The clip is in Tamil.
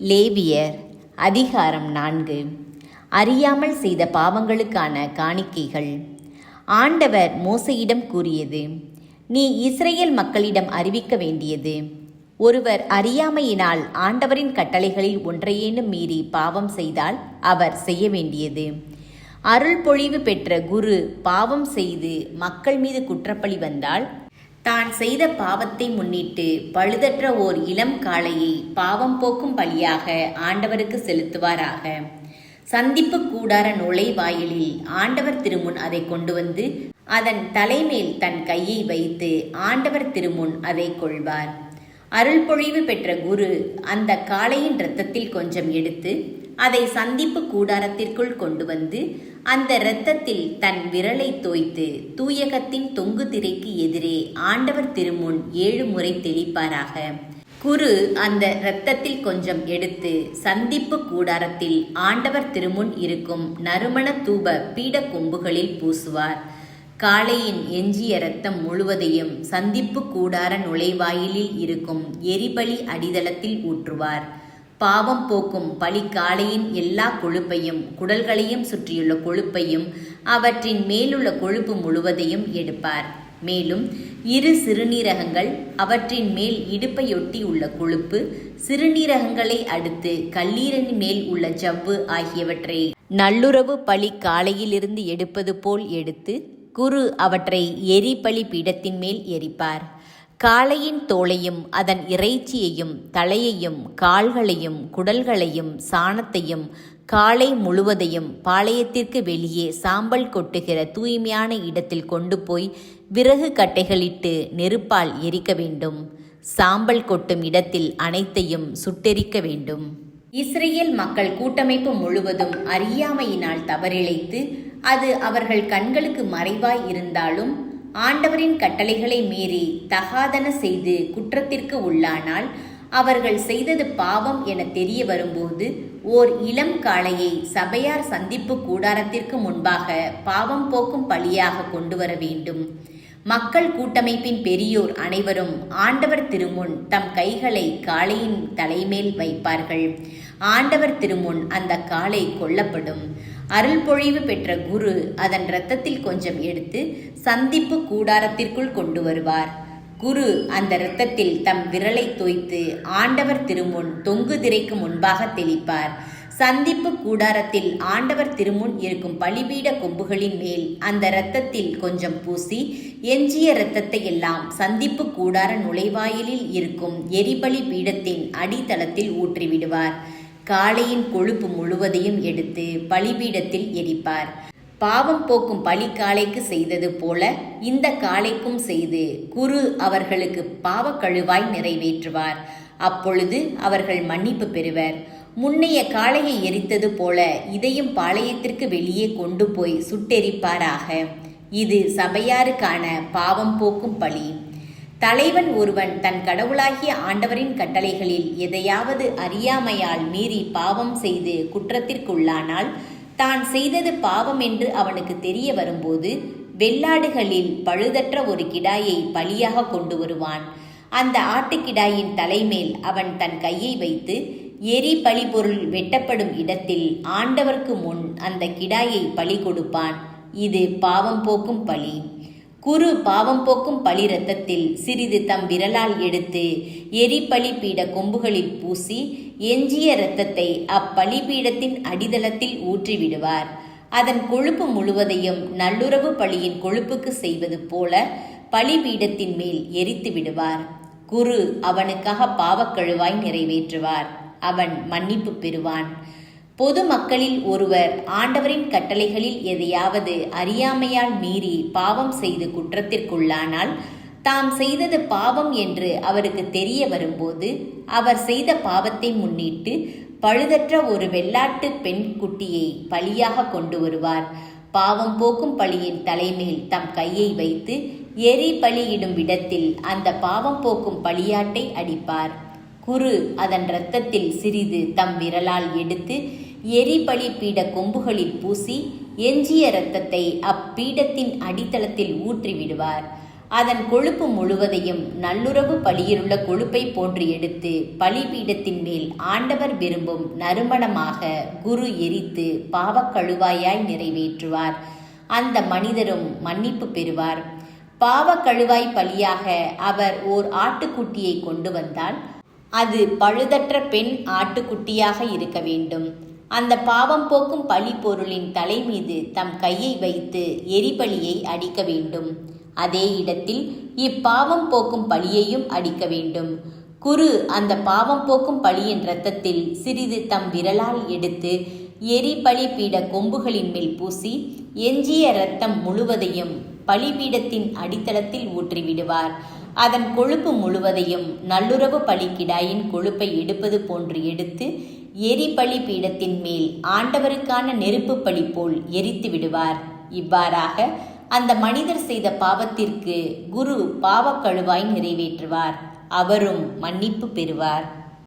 லேவியர் அதிகாரம் 4. அறியாமல் செய்த பாவங்களுக்கான காணிக்கைகள். ஆண்டவர் மோசேயிடம் கூறியது: நீ இஸ்ரேல் மக்களிடம் அறிவிக்க வேண்டியது: ஒருவர் அறியாமையினால் ஆண்டவரின் கட்டளைகளில் ஒன்றையேனும் மீறி பாவம் செய்தால் அவர் செய்ய வேண்டியது: அருள் பொழிவு பெற்ற குரு பாவம் செய்து மக்கள் மீது குற்றப்பழி வந்தால், தான் செய்த பாவத்தை முன்னிட்டு பழுதற்ற ஓர் இளம் காளையை பாவம் போக்கும் பலியாக ஆண்டவருக்கு செலுத்துவாராக. சந்திப்பு கூடார நுழைவாயிலில் ஆண்டவர் திருமுன் அதை கொண்டு வந்து அதன் தலைமேல் தன் கையை வைத்து ஆண்டவர் திருமுன் அதை கொள்வார். அருள் பொழிவு பெற்ற குரு அந்த காளையின் இரத்தத்தில் கொஞ்சம் எடுத்து அதை சந்திப்பு கூடாரத்திற்குள் கொண்டு வந்து அந்த இரத்தத்தில் தன் விரலை தோய்த்து தூயகத்தின் தொங்கு திரைக்கு எதிரே ஆண்டவர் திருமுன் 7 முறை தெளிப்பாராக. குரு அந்த இரத்தத்தில் கொஞ்சம் எடுத்து சந்திப்பு கூடாரத்தில் ஆண்டவர் திருமுன் இருக்கும் நறுமண தூப பீட கொம்புகளில் பூசுவார். காளையின் எஞ்சிய இரத்தம் முழுவதையும் சந்திப்பு கூடார நுழைவாயிலில் இருக்கும் எரிபலி அடித்தளத்தில் ஊற்றுவார். பாவம் போக்கும் பலி காளையின் எல்லா கொழுப்பையும் குடல்களையும் சுற்றியுள்ள கொழுப்பையும் அவற்றின் மேலுள்ள கொழுப்பு முழுவதையும் எடுப்பார். மேலும் 2 சிறுநீரகங்கள், அவற்றின் மேல் இடுப்பையொட்டி உள்ள கொழுப்பு, சிறுநீரகங்களை அடுத்து கல்லீரலின் மேல் உள்ள ஜவ்வு ஆகியவற்றை நல்லுறவு பலி காளையிலிருந்து எடுப்பது போல் எடுத்து குரு அவற்றை எரிபலி பீடத்தின் மேல் எரிப்பார். காளையின் தோலையும் அதன் இறைச்சியையும் தலையையும் கால்களையும் குடல்களையும் சாணத்தையும் காளை முழுவதையும் பாளையத்திற்கு வெளியே சாம்பல் கொட்டுகிற தூய்மையான இடத்தில் கொண்டு போய் விறகு கட்டைகளிட்டு நெருப்பால் எரிக்க வேண்டும். சாம்பல் கொட்டும் இடத்தில் அனைத்தையும் சுட்டெரிக்க வேண்டும். இஸ்ரேல் மக்கள் கூட்டமைப்பு முழுவதும் அறியாமையினால் தவறிழைத்து அது அவர்கள் கண்களுக்கு மறைவாய் இருந்தாலும் ஆண்டவரின் கட்டளைகளை மீறி தகாதன செய்து குற்றத்திற்கு உள்ளானால், அவர்கள் செய்தது பாவம் என தெரிய வரும்போது ஓர் இளம் காளையை சபையார் சந்திப்பு கூடாரத்திற்கு முன்பாக பாவம் போக்கும் பலியாக கொண்டு வர வேண்டும். மக்கள் கூட்டமைப்பின் பெரியோர் அனைவரும் ஆண்டவர் திருமுன் தம் கைகளை காளையின் தலைமேல் வைப்பார்கள். ஆண்டவர் திருமுன் அந்த காளை கொல்லப்படும். அருள் பொழிவு பெற்ற குரு அதன் இரத்தத்தில் கொஞ்சம் எடுத்து சந்திப்பு கூடாரத்திற்குள் கொண்டு வருவார். குரு அந்த இரத்தத்தில் தம் விரலை தோய்த்து ஆண்டவர் திருமுன் தொங்கு திரைக்கு முன்பாக தெளிப்பார். சந்திப்பு கூடாரத்தில் ஆண்டவர் திருமுன் இருக்கும் பலிபீட கொம்புகளின் மேல் அந்த இரத்தத்தில் கொஞ்சம் பூசி எஞ்சிய இரத்தத்தை எல்லாம் சந்திப்பு கூடார நுழைவாயிலில் இருக்கும் எரிபலி பீடத்தின் அடித்தளத்தில் ஊற்றிவிடுவார். காளையின் கொழுப்பு முழுவதையும் எடுத்து பலிபீடத்தில் எரிப்பார். பாவம் போக்கும் பலி காளைக்கு செய்தது போல இந்த காளைக்கும் செய்து குரு அவர்களுக்கு பாவக்கழுவாய் நிறைவேற்றுவார். அப்பொழுது அவர்கள் மன்னிப்பு பெறுவர். முன்னைய காளையை எரித்தது போல இதையும் பாளையத்திற்கு வெளியே கொண்டு போய் சுட்டெரிப்பாராக. இது சபையாருக்கான பாவம் போக்கும் பலி. தலைவன் ஒருவன் தன் கடவுளாகிய ஆண்டவரின் கட்டளைகளில் எதையாவது அறியாமையால் மீறி பாவம் செய்து குற்றத்திற்குள்ளானால், தான் செய்தது பாவம் என்று அவனுக்கு தெரிய வரும்போது வெள்ளாடுகளில் பழுதற்ற ஒரு கிடாயை பலியாக கொண்டு வருவான். அந்த ஆட்டுக்கிடாயின் தலைமேல் அவன் தன் கையை வைத்து எரி பலிபொருள் வெட்டப்படும் இடத்தில் ஆண்டவருக்கு முன் அந்த கிடாயை பலி கொடுப்பான். இது பாவம் போக்கும் பலி. குரு பாவம் போக்கும் பலி இரத்தத்தில் சிறிது தம் விரலால் எடுத்து எரிபலி பீட கொம்புகளில் பூசி எஞ்சிய இரத்தத்தை அப்பலிபீடத்தின் அடித்தளத்தில் ஊற்றிவிடுவார். அதன் கொழுப்பு முழுவதையும் நல்லுறவு பலியின் கொழுப்புக்கு செய்வது போல பலிபீடத்தின் மேல் எரித்து விடுவார். குரு அவனுக்காக பாவக்கழுவாய் நிறைவேற்றுவார். அவன் மன்னிப்பு பெறுவான். பொது மக்களில் ஒருவர் ஆண்டவரின் கட்டளைகளில் எதையாவது அறியாமையால் மீறி பாவம் செய்து குற்றத்திற்குள்ளானால், தாம் செய்தது பாவம் என்று அவருக்கு தெரிய வரும்போது அவர் செய்த பாவத்தை முன்னிட்டு பழுதற்ற ஒரு வெள்ளாட்டு பெண் குட்டியை பலியாக கொண்டு வருவார். பாவம் போக்கும் பலியின் தலைமேல் தம் கையை வைத்து எரி பலியிடும் இடத்தில் அந்த பாவம் போக்கும் பலியாட்டை அடிப்பார். குரு அதன் இரத்தத்தில் சிறிது தம் விரலால் எடுத்து எரிபலி பீட கொம்புகளில் பூசி எஞ்சிய இரத்தத்தை அப்பீடத்தின் அடித்தளத்தில் ஊற்றிவிடுவார். அதன் கொழுப்பு முழுவதையும் நல்லுறவு பலியிலுள்ள கொழுப்பை போன்று எடுத்து பலிபீடத்தின் மேல் ஆண்டவர் விரும்பும் நறுமணமாக குரு எரித்து பாவக்கழுவாயாய் நிறைவேற்றுவார். அந்த மனிதரும் மன்னிப்பு பெறுவார். பாவக்கழுவாய் பலியாக அவர் ஓர் ஆட்டுக்குட்டியை கொண்டு வந்தால் அது பழுதற்ற பெண் ஆட்டுக்குட்டியாக இருக்க வேண்டும். அந்த பாவம் போக்கும் பலி பொருளின் தலை மீது தம் கையை வைத்து எரிபலியை அடிக்க வேண்டும். அதே இடத்தில் இப்பாவம் போக்கும் பலியையும் அடிக்க வேண்டும். குரு அந்த பாவம் போக்கும் பலியின் இரத்தத்தில் சிறிது தம் விரலால் எடுத்து எரிபலி பீட கொம்புகளின் மேல் பூசி எஞ்சிய இரத்தம் முழுவதையும் பலிபீடத்தின் அடித்தளத்தில் ஊற்றிவிடுவார். அதன் கொழுப்பு முழுவதையும் நல்லுறவு பலிக்கிடாயின் கொழுப்பை எடுப்பது போன்று எடுத்து எரிபலி பீடத்தின் மேல் ஆண்டவருக்கான நெருப்பு பலி போல் எரித்து விடுவார். இவ்வாறாக அந்த மனிதர் செய்த பாவத்திற்கு குரு பாவக்கழுவாய் நிறைவேற்றுவார். அவரும் மன்னிப்பு பெறுவார்.